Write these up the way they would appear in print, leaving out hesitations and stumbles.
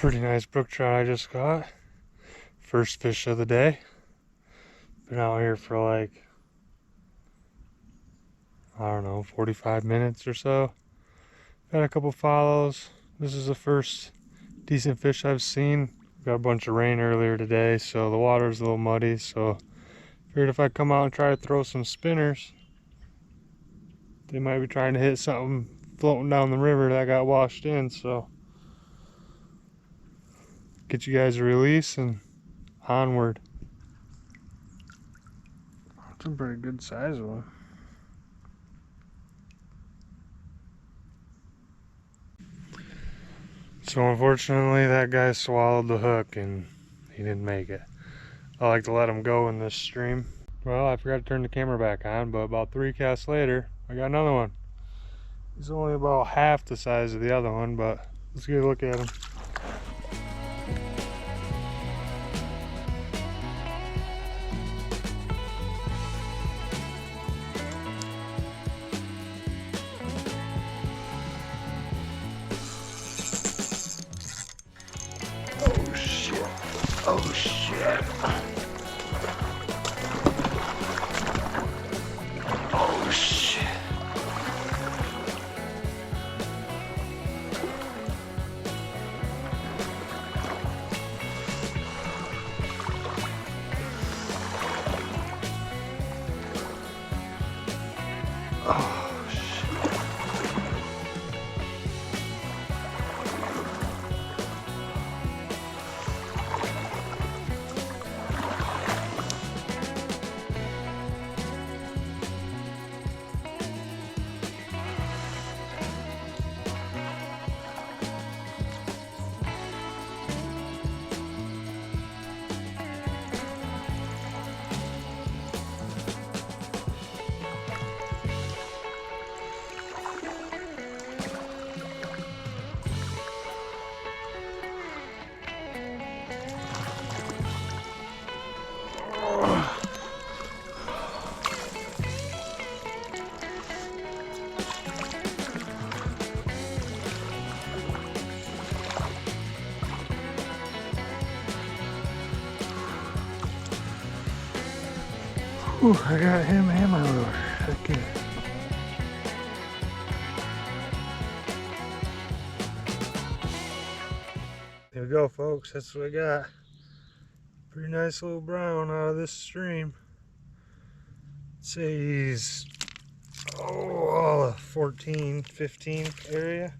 Pretty nice brook trout I just caught. First fish of the day. Been out here for like, I don't know, 45 minutes or so. Got a couple follows. This is the first decent fish I've seen. Got a bunch of rain earlier today, so the water's a little muddy, so figured if I come out and try to throw some spinners, they might be trying to hit something floating down the river that got washed in, so get you guys a release and onward. That's a pretty good size one. So unfortunately that guy swallowed the hook and he didn't make it. I like to let him go in this stream. Well, I forgot to turn the camera back on, but about 3 casts later, I got another one. He's only about half the size of the other one, but let's get a look at him. Oh shit. Oh shit. Oh shit. Oh shit. Whew, I got him and my lure. Okay. There we go, folks. That's what I got. Pretty nice little brown out of this stream. I'd say he's 14, 15 area.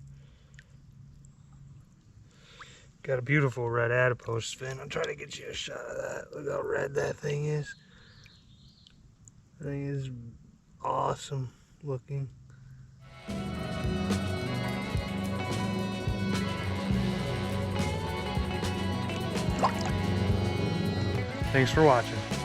Got a beautiful red adipose fin. I'll try to get you a shot of that. Look how red that thing is. That thing is awesome looking. Thanks for watching.